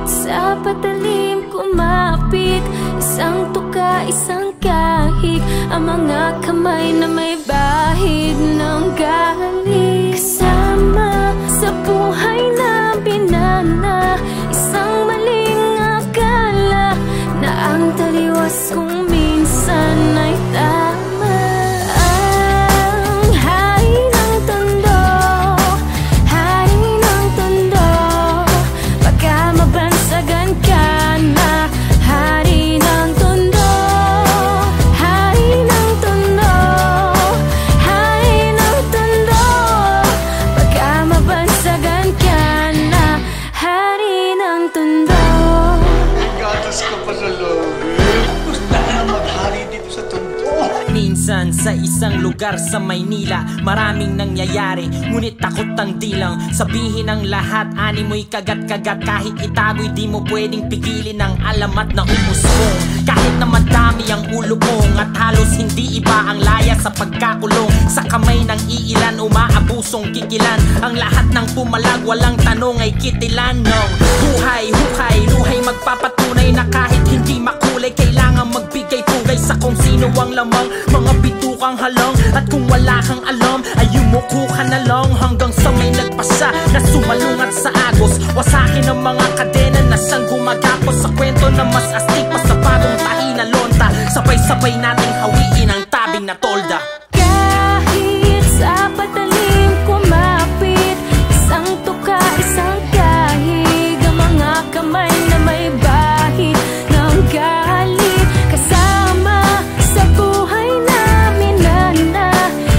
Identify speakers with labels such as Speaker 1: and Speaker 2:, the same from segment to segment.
Speaker 1: sa patalim kumapit, isang tuka, isang kahig, ang mga kamay na may bahid ng galing. Kasama sa buhay na binana, isang maling akala na ang taliwas kung minsan ay tama. Ang hari ng tondo, hari ng tondo, baka mabansagan ka na. Hari ng tondo, hari ng tondo, hari ng tondo, baka mabansagan ka na. Hari ng tondo.
Speaker 2: Gatas ka pa sa loob. Gusto ka na maghari dito sa tondo.
Speaker 3: Minsan sa isang lugar sa Maynila, maraming nangyayari, ngunit takot ang dilang sabihin ang lahat. Ani mo'y kagat-kagat, kahit itago'y di mo pwedeng pigilin ang alamat na umusbong. Kahit na madami ang ulo kong at halos hindi iba ang laya sa pagkakulong. Sa kamay ng iilan umaabusong kikilan, ang lahat ng pumalag walang tanong ay kitilan ng buhay, hukay, luhay magpapatunay na kahit hindi makulay, kailangan magbigay pugay sa kung sino ang lamang. Mga bitukang halang at kung wala kang alam ay yumuko ka na lang hanggang sa may nagpasa na sumalungat sa agos. Wasakin ang mga kadena na siyang gumagapos sa kwento na mas astig pa sa bagong tahi na lonta. Sabay-sabay nating hawiin ang tabing na tolda.
Speaker 1: Kahit sa patalim kumapit, isang tuka, isang kahig, ang mga kamay na may bahid ng galing. Kasama sa buhay namin na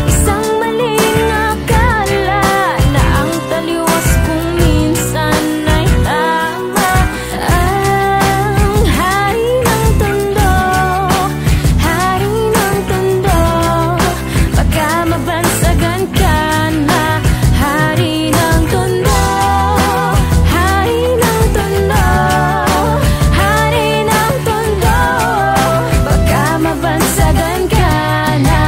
Speaker 1: isang maling akala na ang taliwas kung minsan ay tama. Ang hari ng tondo, hari ng tondo, baka mabansagan ka na. Hari ng tondo, hari ng tondo, hari ng tondo, baka mabansagan ka na.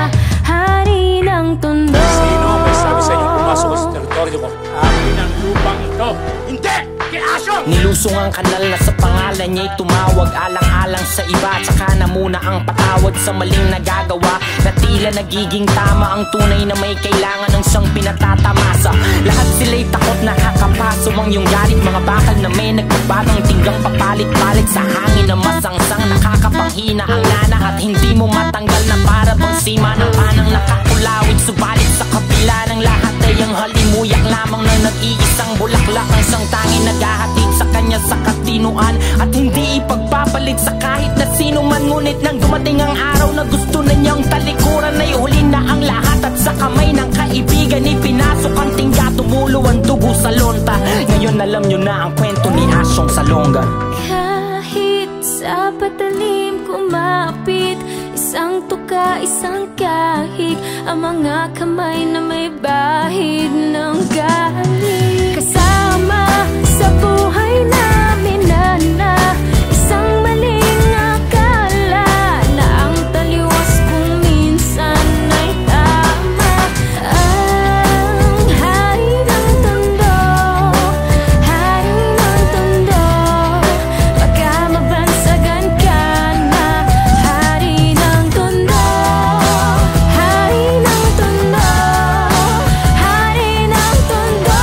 Speaker 1: Hari ng tondo.
Speaker 4: Sino ang may sabi sa inyo pumasok sa teritoryo ko? Akin ang lupang ito. Hindi! Kiasyo!
Speaker 3: Nilusong ang kanal na sa pangalan niya'y tumawag, alang-alang sa iba, tsaka na muna ang patawad sa maling nagagawa, na tila nagiging tama ang tunay na may kailangan ng siyang pinatatamasa. Lahat sila'y takot na kakapaso ang iyong galit, mga bakal na may nagbabagang tinggang papalit-palit sa hangin na masangsang, nakakapanghina ang nana at hindi mo matanggal na para bang sima ng panang nakakulawit. Subalit sa kabila ng lahat ay ang halimuyak lamang na nag-iisang bulaklak ang siyang tanging naghahatid sa kanya sa katinuan, at hindi ipagpapalit sa kahit na sino man. Ngunit nang dumating ang araw na gusto na niyang talikuran, ay huli na ang lahat at sa kamay ng kaibigan ipinasok ang tingga, tumulo ang dugo sa lonta. Ngayon alam niyo na ang kwento ni Asyong Salonga.
Speaker 1: Kahit sa patalim kumapit, isang tuka, isang kahig, ang mga kamay na may bahid ng galing. Kasama sa buhay namin na isang maling akala na ang taliwas kung minsan ay tama. Ang hari ng tondo, hari ng tondo, baka mabansagan ka na. Hari ng tondo, hari ng tondo, hari ng tondo,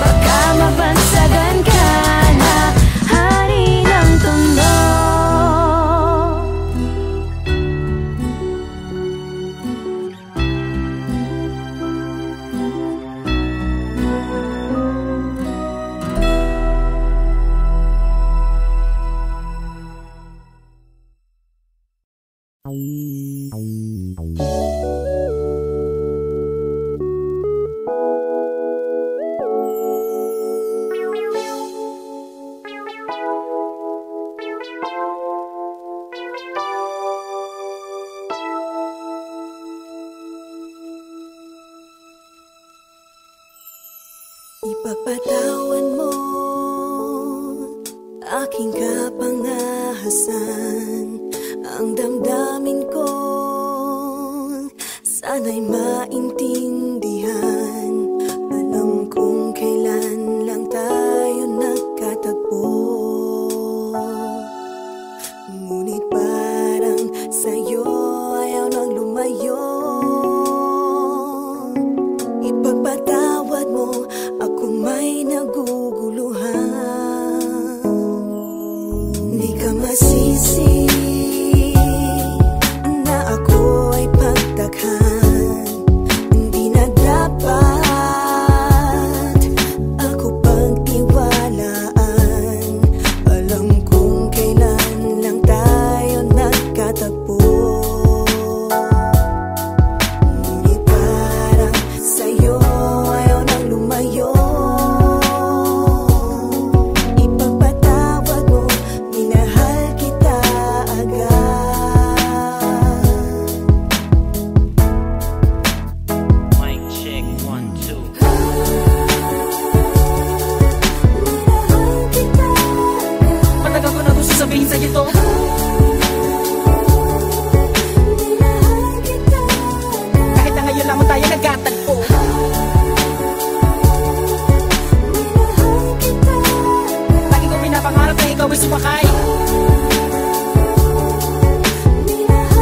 Speaker 1: baka mabansagan ka na. Hari ng tondo.
Speaker 5: Ipagpatawan mo aking kapangahasan, ang damdamin ko sana'y maintindihan. Alam kong kailan lang tayo nagkatagpo.
Speaker 3: sumakay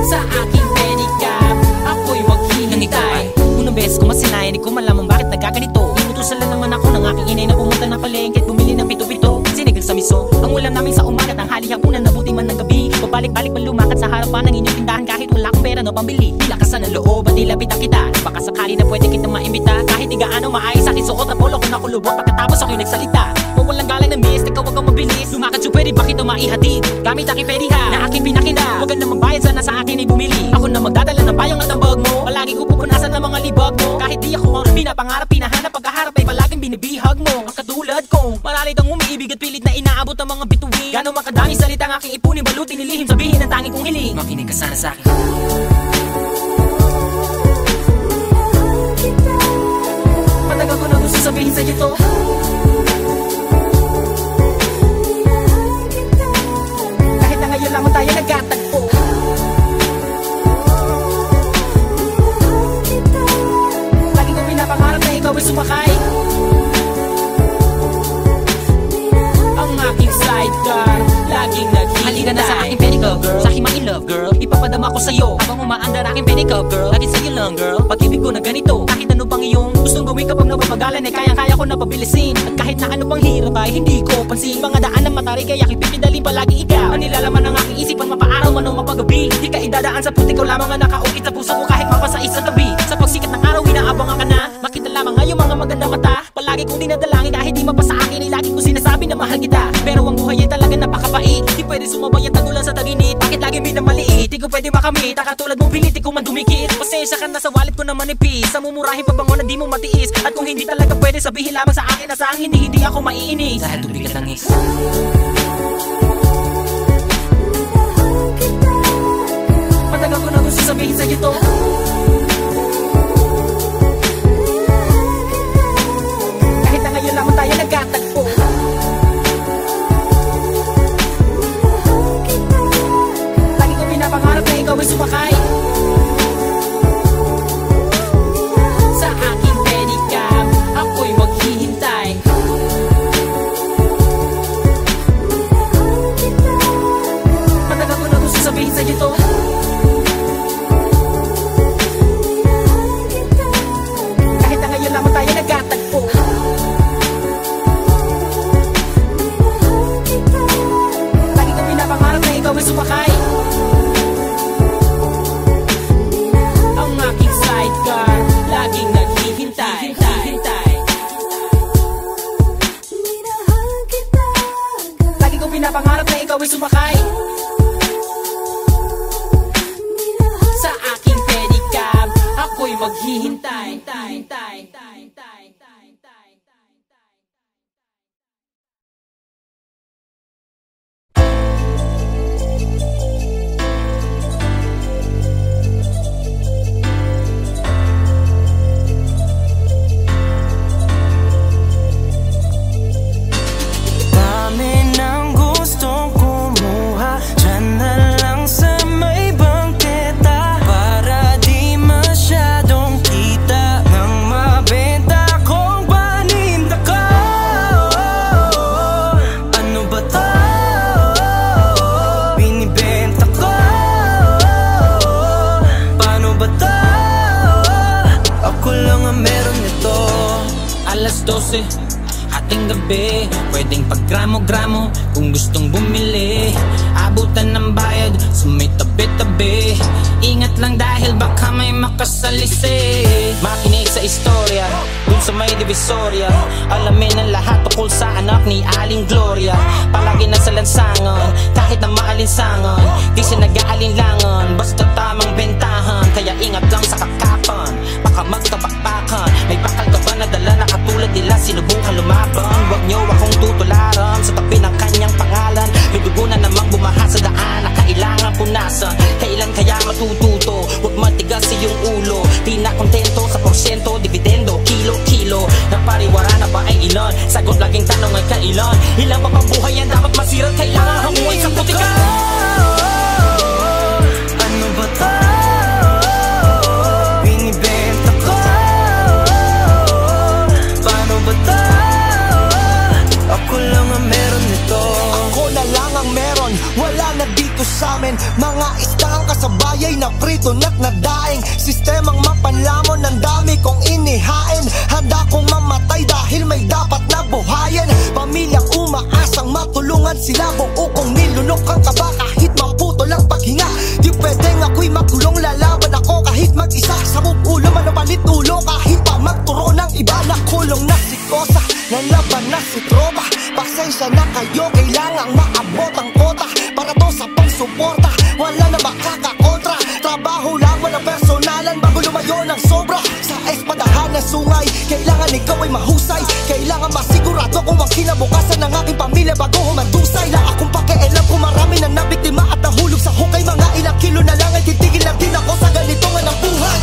Speaker 3: sa aking pedicab, ako'y maghihintay. Unang beses ko masinayan, di ko malaman bakit nagkaganito. Inutusan lang naman ako ng aking inay na pumunta ng palengke at bumili ng pito-pito, sinigang sa miso. Ang ulam namin sa umaga, tanghali, hapunan, nabuti man ng gabi. Pabalik-balik man lumakad sa harapan ng inyong tindahan kahit wala akong pera no pambili. Di lakasan ng loob at ilapitan kita, baka sakali na pwede kita maimbita. Kahit di gaano maayos sa akin suot at polo ko nakulubot, pagkatapos ako'y nagsalita. Kung walang galang na miss, ikaw wag kang mabilis. Lumakad so pwede ba kita maihatid gamit aking pediha na aking pinakina. Huwag ka na magbayad, sana sa akin ay bumili. Ako na magdadala ng payong at ang bag mo. Palagi ko pupunasan ng mga libag mo. Kahit di ako ang pinapangarap, pinahanap, pagkaharap ay palaging binibihag mo. Ang katulad ko, maralit ang umiibig at pilit na inaabot ang mga bituin. Gano'ng makadami salita ang aking ipunin, balutin, nilihim, sabihin ang tanging kong hiling. Makinig ka sana sa akin. Matagal ko na gusto sabihin sa'yo to. Kahit na ngayon lamang tayo nagkatagpo. Lagi ko pinapangarap na ikaw ay sumakay ang aking sidecar, laging naghihintay. Halika na sa aking pedicab girl, sa aking ma-in-love girl. Ipapadama ko sa'yo habang umaandar aking pedicab girl. Lagi sa'yo lang girl, pag-ibig ko na ganito. Kahit ano pang iyong gustong gawin kapag napapagalan ay kaya-kaya ko na pabilisin. At kahit na ano pang hirap ay hindi ko pansin. Mga daan na matarik ay aking pipidalin palagi ikaw. Ang nilalaman ng aking isipan, mapaaraw man o mapagabi. Di ka idadaan sa puti ko lamang ang nakaukit sa puso ko kahit mapasais sa tabi. Sa pagsikat ng araw inaabangan ka na, makita lamang ngayong mga magandang mata. Palagi kong dinadalangin kahit di mapasa akin ay lagi kong sinasabi na mahal kita. Pero ang buhay ay talaga napakabait, di pwede sumabay at tagulan sa taginit. Bakit lagi minamaliit, di ko pwede makamit. Katulad mong pilit, di ko man dumikit. Pasensya ka na sa wallet ko na manipis, sa mumurahin pabango na di mo matiis. At kung hindi talaga pwede, sabihin lamang sa akin na saan hindi ako maiinis. Dahil tubig at langis. Matagal ko na gusto sabihin sa'yo to. Kahit na ngayon lamang tayo nagkatagpo. Lagi ko pinapangarap na ikaw ay sumakay sa aking pedicab, ako'y maghihintay. Matagal ko na gusto sabihin sa'yo to. Kahit na ngayon lamang tayo nagkatagpo. Lagi ko pinapangarap na ikaw ay sumakay ang aking sidecar, laging naghihintay. Lagi ko pinapangarap na ikaw ay sumakay sa aking pedicab, ako'y maghihintay.
Speaker 6: Dami ng gustong kumuha, dyan na lang sa may bangketa, para di masyadong kita nang mabenta kong paninda ko. Ano ba to? Binibenta ko. Paano ba to? Ako lang ang meron nito.
Speaker 3: Alas 12, ating gabi, pwedeng paggramo-gramo kung gustong bumili. Abutan ng bayad sa may tabi-tabi. Ingat lang dahil baka may makasalisi. Makinig sa istorya dun sa may divisoria. Alamin ang lahat tungkol sa anak ni Aling Gloria. Palagi nasa lansangan, kahit na maalinsangan, di siya nag-aalinlangan, basta tamang bentahan. Kaya ingat lang sa kakapan, baka magkapakpakan. May bakal ka ba na dala na katulad nila sinubukan lumaban? Huwag niyo akong tutularan sa tabi ng kanyang pangalan. May dugo na namang bumaha sa daan na kailangan punasan. Kailan kaya matututo? Huwag matigas iyong ulo. Di na kontento sa porsyento, dividendo, kilo-kilo. Napariwara na ba ay ilan? Sagot laging tanong ay kailan? Ilang pa pang buhay yan dapat masira? Kailangan hanguin sa putika.
Speaker 6: Ano ba to? Binibenta ko. Paano tunat na daing sistemang mapanlamon. Ang dami kong inihain, handa kong mamatay dahil may dapat na buhayin. Pamilyang umaasang matulungan sila, buo kong nilunok ang kaba kahit maputol ang paghinga. Di pwedeng ako'y magkulong, lalaban ako kahit mag-isa. Sabog ulo, manupalit ulo kahit pa magturo ng iba. Nakulong na si Kosa, nalaban na si Tropa. Pasensya na kayo, kailangang maabot ang kota para to sa pagsuporta. Wala na makakakontra, trabaho lang, walang personalan bago lumayo ng sobra. Sa espadahan na sungay, kailangan ikaw ay mahusay. Kailangan masigurado kung ang kinabukasan ng aking pamilya bago humandusay. La akong pakialam kung marami na nabiktima at nahulog sa hukay. Mga ilang kilo na lang ay titigil lang din ako sa ganito nga ng buhay.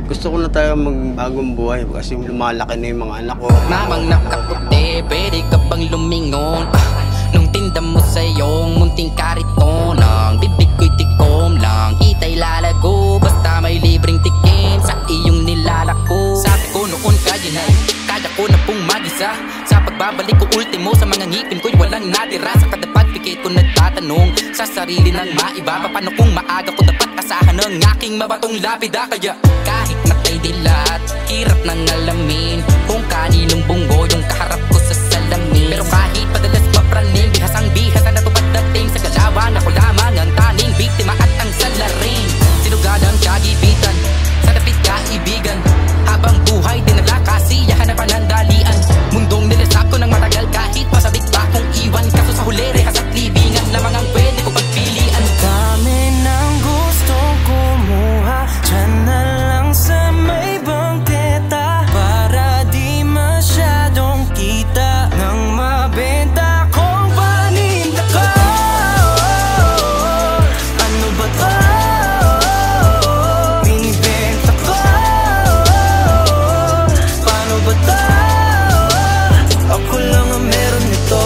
Speaker 7: Gusto ko na tayo magbagong buhay kasi lumalaki na yung mga anak ko.
Speaker 8: Mamang nakaputi, pwede ka bang lumingon? Nung tinda mo sa iyong munting kariton, ang bibig ko'y tikom lang, kita'y lalago. Basta may libreng tikim sa iyong nilalako. Sabi ko noon kaya na, kaya ko na pong mag-isa. Sa pagbabalik ko ultimo, sa mga ngipin ko'y walang natira. Sa kada pagpikit ko nagtatanong sa sarili ng maiba, paano kung maaga ko dapat asahan ng aking mabatong lapida. Kaya kahit matay dilat, hirap nang alamin kung kaninong bunggo yung kaharap ko sa salamin. Pero kahit padalas mapraning, bihasang bihasa na tupadating sa galawan, ako lamang ang taning biktima at ang salarin. Sinugad ang kagibitan, sa dapit kaibigan, habang buhay dinala kasiyahan na panandalian. Mundong nilasap ko ng matagal kahit pasabik pa kong iwan. Kaso sa huli, rehas at libingan lamang ang pwede ko pagpilian.
Speaker 6: Dami ng gustong kumuha, dyan na lang sa may bangketa, para di masyadong kita nang mabenta kong paninda ko. Ano ba to? Binibenta ko. Paano ba to? Ako lang ang meron nito.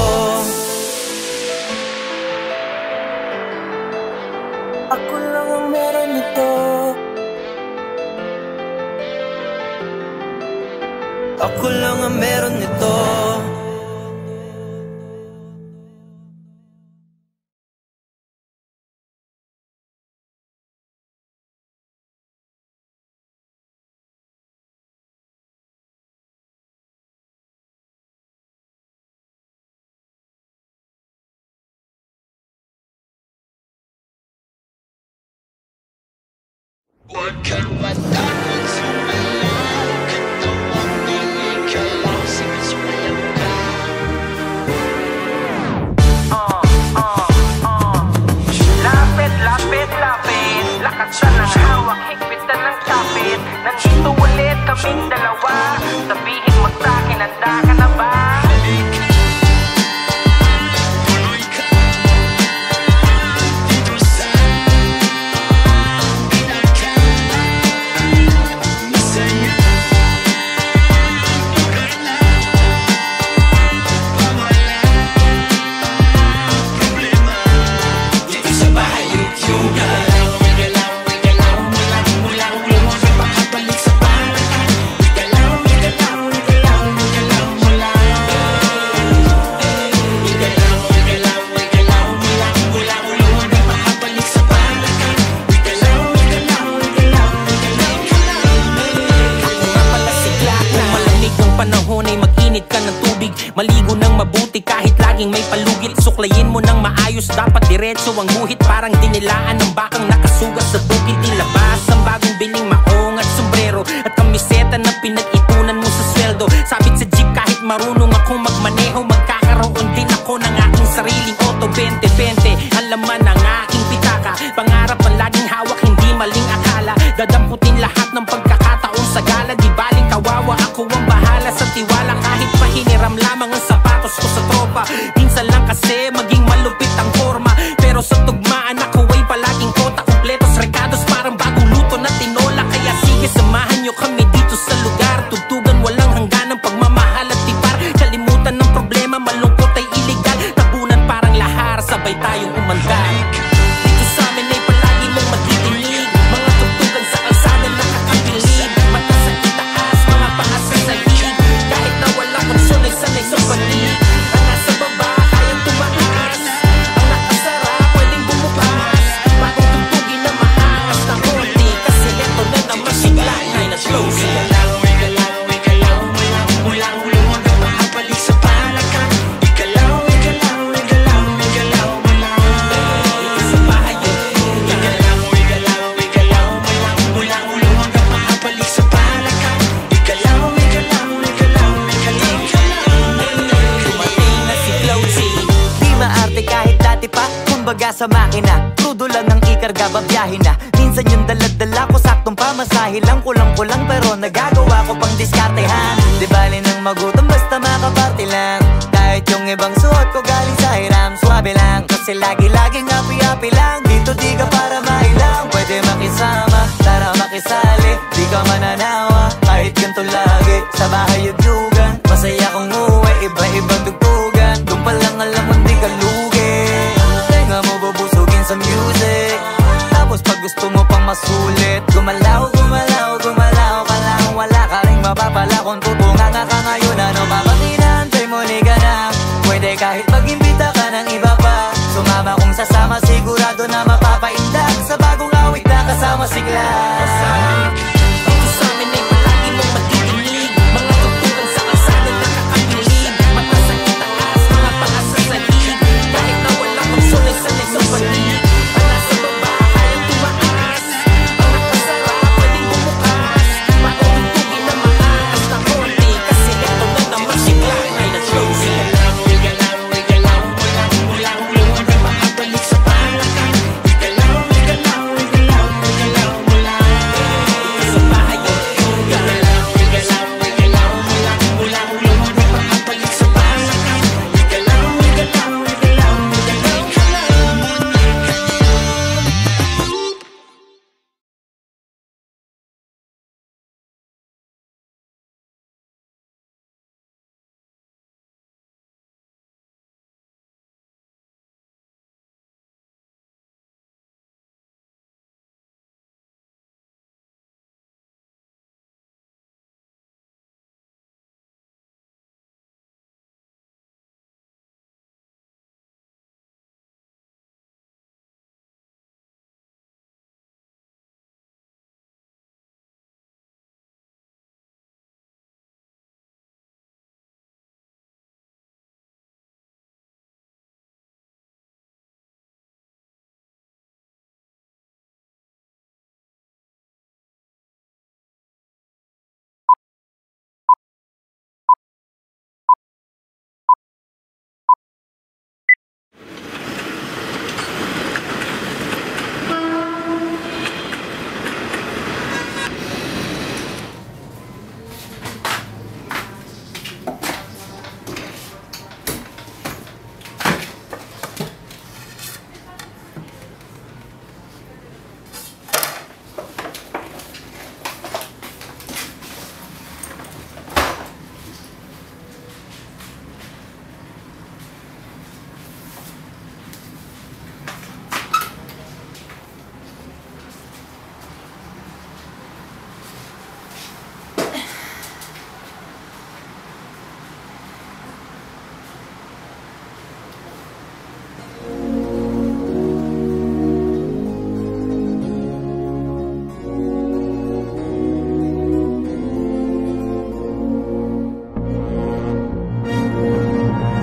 Speaker 6: Ako lang ang meron nito. Ako lang ang meron nito.
Speaker 2: Huwag kang matakot sumayaw, katawang dilig ka lang, sinusulayang ka.
Speaker 9: Lapit, lapit, lapit, lakatan ng hawak, higpitan ng kapit. Nandito ulit kaming dalawa, sabihin mo sa'kin, handa ka na ba?
Speaker 3: Maligo ng mabuti kahit laging may palugit. Suklayin mo ng maayos, dapat diretso ang guhit. Parang dinilaan ng bakang nakasugat sa bukid. Ilabas ang bagong bining maong at sombrero at kamiseta na pinag-ipunan mo sa sweldo. Sabit sa jeep kahit marunong akong magmaneho, magkakaroon din ako ng aking sariling auto. 20-20 ang laman ng aking pitaka. Pangarap ang laging hawak, hindi maling akala. Dadamputin lahat ng pagkakataon sa gala. Di baling kawawa, ako ang bahala sa tiwala. Kahit mahiniram lamang ang sapatos ko sa tropa. Minsan lang kasi maging malupit ang forma, pero sa tugmaan ako ay palaging kota. Kompletos recados parang bagong luto na tinola. Kaya sige, samahan nyo kami dito sa lugar. Tugtugan walang hanggan ng pagmamahal at tipar. Kalimutan ng problema, malungkot ay iligal. Tabunan parang lahar, sabay tayong umandar. Dito sa amin ay palagi mong matidinig mga tugtugan
Speaker 10: kumbaga sa makina. Crudo lang ang ikarga, babiyahin na. Minsan yung daladala ko, saktong pamasahe lang. Kulang-kulang pero nagagawa ko pang diskartehan. Di bali nang magutom basta makaparty lang. Kahit yung ibang suot ko galing sa hiram, swabe lang. Kasi lagi-laging happy-happy lang. Dito di ka para mailang, pwede makisama, tara makisali. Di ka mananawa, kahit ganito lagi. Sa bahay yugyugan, masaya kong uwi. Iba-ibang dugtugan, doon pa lang alam mo di ka lugi. Nga mo bubusugin sa music. Tapos pag gusto mo pang masulit, gumalaw, gumalaw, gumalaw ka lang. Wala ka rin mapapala kung tutungan ka ngayon. Ano pa bang inaantay mo, liga na. Pwede kahit mag-imbita ka ng iba pa. Sumama kung sasama, sigurado na mapapaindak. Sa bagong awit na kasama si Glass.
Speaker 3: Dito sa amin ay palagi mong matidinig. Mga tugtugan sa kalsada nakakabilib. Mataas ang itaas, mga pangas sa salig. Kahit na walang magsulay sanay sa palig. Ang nasa baba, kayang tumaas. Ang nakasara, pwedeng bumukas. Matutugtugin na maangas na konti. Kasi ito na naman si Glass ay nag-closing.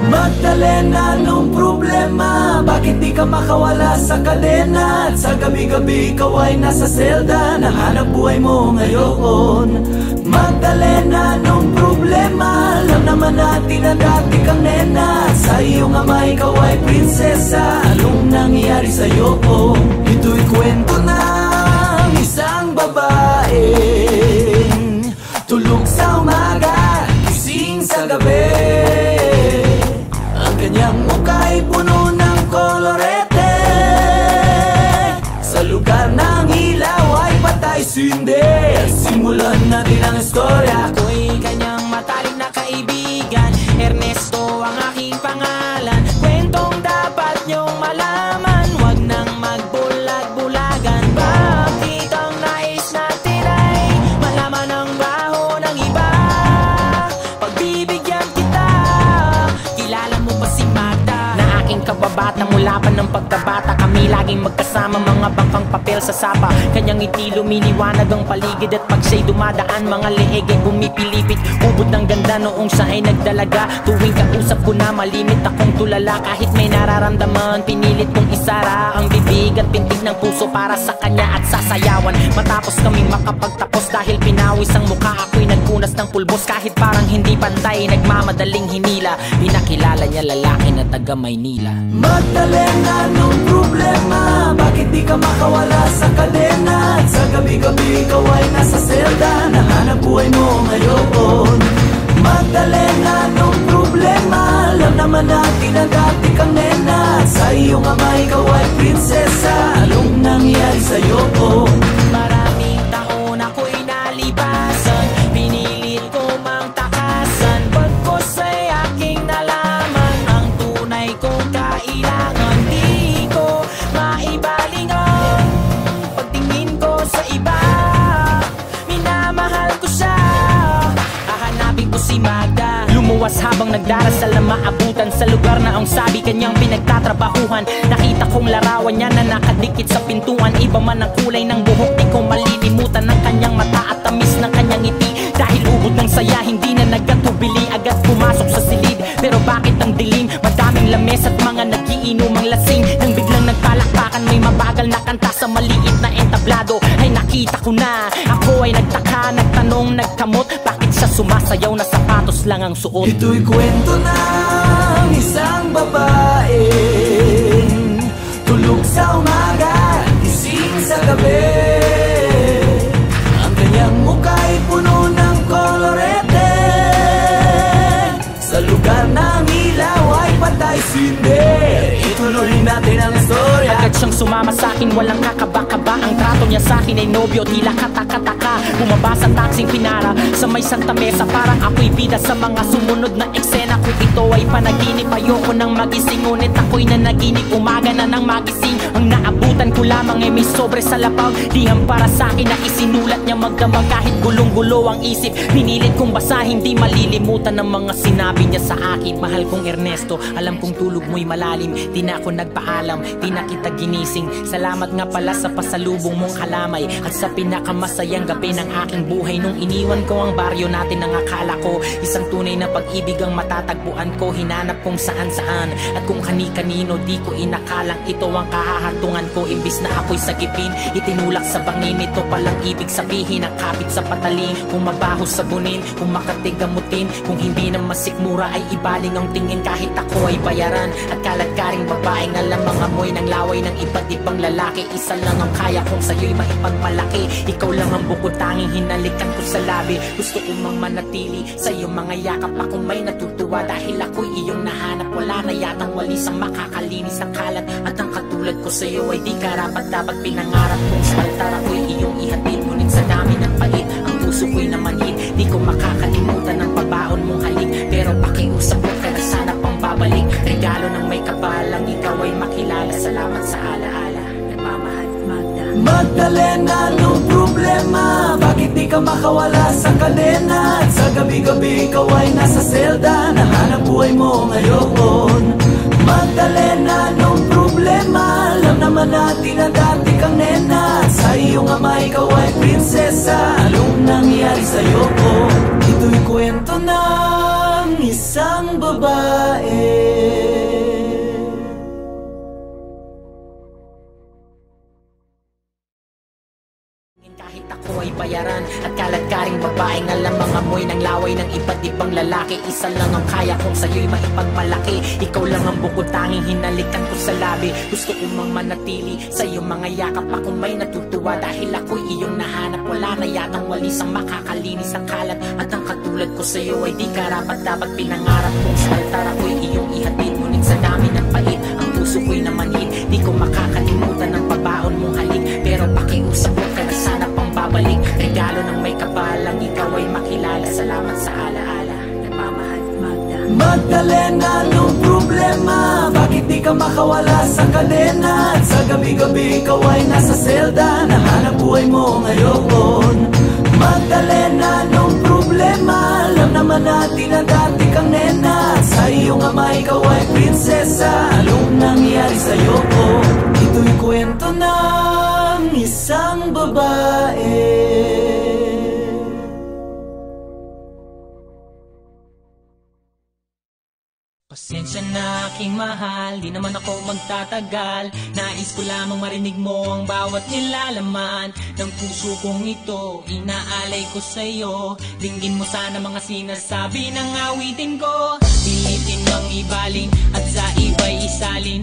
Speaker 11: Magdalena, anong problema? Bakit di ka makawala sa kadena? At sa gabi-gabi ikaw ay nasa selda. Nahanap buhay mo ngayon. Magdalena, anong problema? Alam naman natin na dati kang nena. Sa iyong ama ikaw ay prinsesa. Anong nangyari sa'yo? Ito'y kwento ng isang babaeng tulog sa umaga, gising sa gabi. Kanyang muka'y puno ng kolorete. Sa lugar ng ilaw ay patay sindi. Simulan natin ang istorya.
Speaker 3: Ako'y kanyang matalik na kaibigan. Ernesto ang aking pangalan. Kwentong dapat niyong malaman. Huwag nang magbulag-bulagan. Bakit ang nais natin ay malaman ang baho ng iba? Pagbibigyan kita, kilala mo ba si Magda? Na aking kababata mula pa ng pagkabata. Kami laging magkasama, mga bangkang papel sa sapa. Kanyang ngiti lumiliwanag ang paligid. At pag siya'y dumadaan, mga leeg ay bumipilipit. Ubod ng ganda noong siya ay nagdalaga. Tuwing kausap ko na malimit akong tulala. Kahit may nararamdaman, pinilit kong isara ang bibig at pintig ng puso para sa kanya at sasayawan. Matapos kaming makapagtapos dahil pinawis ang mukha, ako'y nagpunas ng pulbos. Kahit parang hindi pantay, nagmamadaling hinila. Pinakilala niya lalaki na taga Maynila.
Speaker 11: Magdalena, anong problema? Bakit di ka makawala sa kadena? Sa gabi-gabi ikaw ay nasa selda, nahanap buhay mo ngayon. Magdalena, anong problema? Alam naman natin na dati kang nena. Sa iyong ama ikaw ay prinsesa, anong nangyari sa'yo?
Speaker 3: Maraming taon ako'y nalibasan, pinilit ko mang takasan. Pagkos ay aking nalaman ang tunay kong kailangan. Di ko maibalingan pagtingin ko sa iba. Minamahal ko siya, hahanapin ko si Magda. Lumuwas habang nagdarasal na maabutan sa lugar na ang sabi kanyang pinagtatrabahuhan. Nakita kong larawan niya na nakadikit sa pintuan. Iba man ang kulay ng buhok, di ko malilimutan ng kanyang mata at tamis ng kanyang ngiti. Dahil ubod ng saya, hindi na nagkatubili, agad pumasok sa silid. Pero bakit ang dilim? Madaming lames at mga nagiinumang lasing. Nang biglang nagpalakpakan, may mabagal na kanta sa maliit na entablado. Ay nakita ko na, ako ay nagtaka, nagtanong, nagkamot. Bakit siya sumasayaw na sapatos lang ang suot?
Speaker 11: Ito'y kwento ng isang babaeng tulog sa umaga, gising sa gabi. Ang kanyang muka'y puno ng kolorete. Sa lugar ng ilaw ay patay sindi. Ituloy natin ang istorya.
Speaker 3: Agad siyang sumama sa'kin, walang kakaba-kaba. Ang trato niya sa'kin ay nobyo, tila kataka-taka. Bumaba sa taksing pinara sa may Santa Mesa, parang ako'y bida sa mga sumunod na eksena. Kung ito ay panaginip, ayoko nang magising, ngunit ako'y nanaginip, umaga na nang magising. Ang naabutan ko lamang ay may sobre sa lapaw, dihang para sa'kin na isinulat niya magdamag. Kahit gulong-gulo ang isip, pinilit kong basahin, di malilimutan ng mga sinabi niya sa akin. Mahal kong Ernesto, alam kong tulog mo'y malalim. Di na ako nagpaalam, di na kita ginising. Salamat nga pala sa pasalubong mong kalamay at sa pinakamasayang gabi ng aking buhay. Nung iniwan ko ang baryo natin, ang akala ko isang tunay na pag-ibig ang matatagpuan ko. Hinanap kong saan-saan at kung kani-kanino, di ko inakalang ito ang kahahantungan ko. Imbis na ako'y sagipin, itinulak sa bangin. Ito palang ibig sabihin, ang kapit sa pataling. Kung mabaho sabunin, kung makatigamutin, kung hindi na masikmura ay ibaling ang tingin. Kahit ako ay bayaran at kaladkaring babaeng alam ang amoy ng laway ng iba't ibang lalaki. Isa lang ang kaya kong sa'yo'y maipagmalaki. Ikaw lang ang bukod tanging hinalikan ko sa labi. Gusto ko mang manatili sa iyong mga yakap. Akong may natutuwa dahil ako'y iyong nahanap. Wala na yatang walis ang makakalinis ang kalat. At ang katulad ko sa'yo ay di karapat-dapat pinangarap kong sa altar ako'y iyong ihatid. Ngunit sa dami ng pait, ang puso ko'y namanhid. Di ko makakalimutan ang pabaon mong halik. Pero pakiusap ko kaya sana pang babalik. Regalo ng may kapalang ikaw ay makilala. Salamat sa alaala, nagmamahal Magda.
Speaker 11: Magdalena, anong problema? Bakit di ka makawala sa kadena? Sa gabi-gabi ikaw ay nasa selda, nahanap buhay mo ngayon. Magdalena, anong problema? Alam naman natin na dati kang nena. Sa iyong ama ikaw ay prinsesa, anong nangyari sa'yo? Ito'y kwento ng isang babae.
Speaker 3: Kahit ako ay bayaran at kaladkaring babaeng alam ang amoy ng laway ng iba't ibang lalaki. Isa lang ang kaya kong sa'yo'y maipagmalaki. Ikaw lang ang bukod tanging hinalikan ko sa labi. Gusto ko mang manatili sa iyong mga yakap. Akong may natutuwa dahil ako'y iyong nahanap. Wala na yatang walis ang makakalinis ang kalat. At ang katulad ko sa'yo ay di karapat-dapat pinangarap kong sa altar ako'y iyong ihatid. Ngunit sa dami ng pait, ang puso ko'y namanhid. Di ko makakalimutan ang pabaon mong halik. Pero pakiusap ko kaya sana pang babalik. Regalo ng may kapalang ikaw ay makilala. Salamat sa alaala, nagmamahal Magda.
Speaker 11: Magdalena, anong problema? Bakit di ka makawala sa kadena? Sa gabi-gabi ikaw ay nasa selda, nahanap buhay mo ngayon. Magdalena, anong problema? Alam naman natin na dati kang nena. Sa iyong ama ikaw ay prinsesa, anong nangyari sa'yo? Ito'y kwento ng isang babae.
Speaker 3: Pasensya na aking mahal, di naman ako magtatagal. Nais ko lamang marinig mo ang bawat nilalaman ng puso kong ito, inaalay ko sa'yo. Dinggin mo sana mga sinasabi ng awitin ko. Pilitin ang ibaling at sa iba'y isalin.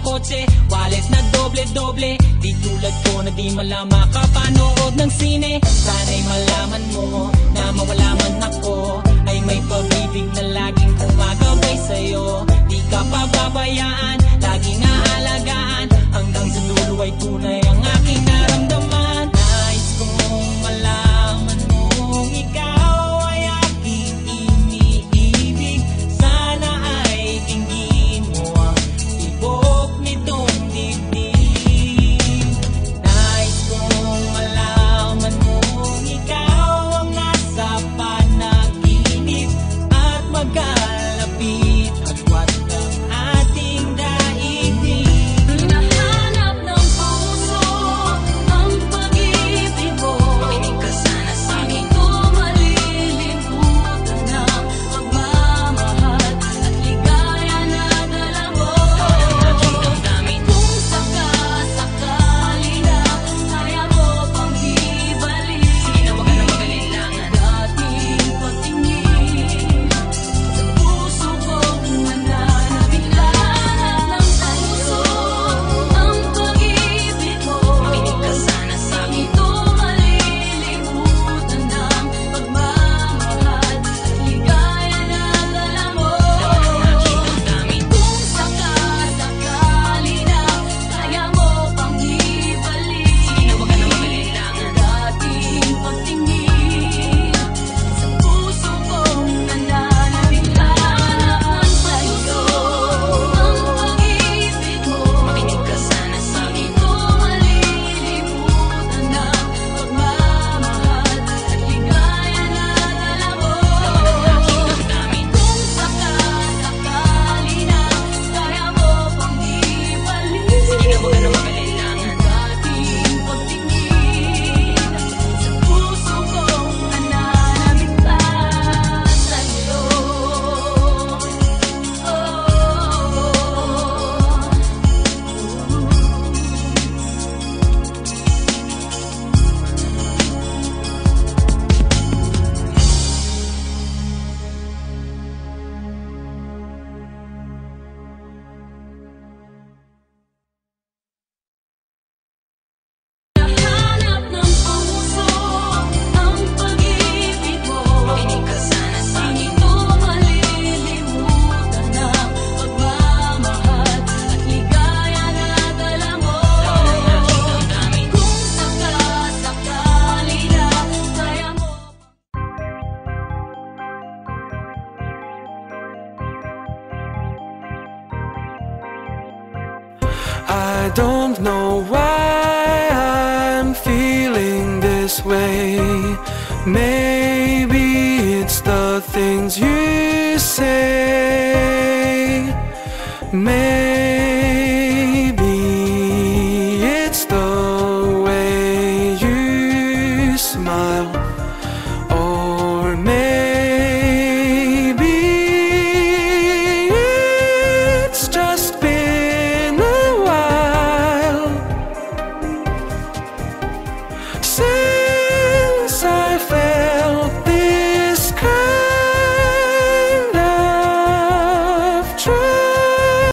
Speaker 3: kotse, wallet na doble-doble. Di tulad ko na di malama kapanood ng sine. Sana'y malaman mo na mawala man ako, ay may pag-ibig na laging gumagabay sa'yo. Di ka pababayaan, laging aalagaan, hanggang sa dulo ay tunay ang aking naramdaman. Nais kong malaman mong ikaw ay aking iniibig. Sana ay tingin mo ang tibok nitong dibdib. Nais kong malaman mong ikaw ang nasa panaginip at magkalapit agwat ng ating daigdig. Hinahanap ng puso ang pag-ibig mo. Makinig ka sana sa akin. Ito malilimutan na pagmamahal at ligaya na dala mo. Ang aking damdamin. Kung sakasakali na kaya mo pang ibalik, sige na wag ka na mag-alilangan. Dating pagtingin sa puso kong nananabik. Hinahanap ng puso ang pag-ibig mo. Makinig ka sana sa akin. Ito malilimutan ng pagmamahal at ligaya na dala mo. Ang aking damdamin. Kung sakasakali na kaya mo pang ibalik, sige na wag ka na mag-alilangan. Dating pagtingin sa puso kong nananabik. Hinahanap ng puso ang pag-ibig mo. Makinig ka sana sa akin. Ito malilimutan ng pagmamahal at ligaya na dala mo. Ang aking damdamin. Kung sakasakali na kaya mo pang ibalik, sige na wag ka na mag-alilangan. Dating pagtingin sa puso kong nananabik pa sa'yo. Hinahanap ng puso ang pag-ibig mo. Makinig ka sana sa akin. Ito malilimutan ng pagmamahal at ligaya na dala mo. Ang aking damdamin. Kung sakasakali na kaya mo.
Speaker 11: I don't know why I'm feeling this way. Maybe it's the things you say. Maybe it's the way you smile. Or maybe it's just been a while since I felt this kind of trust.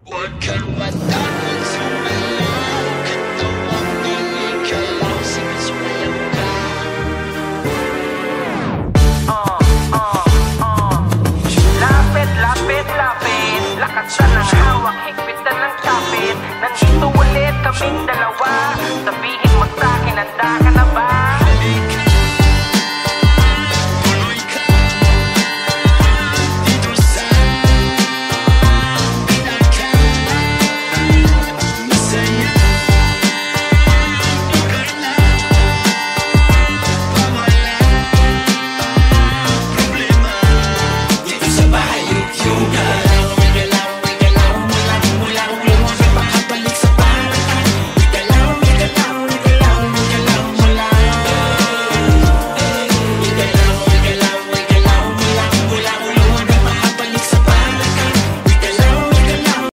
Speaker 2: Huwag kang matang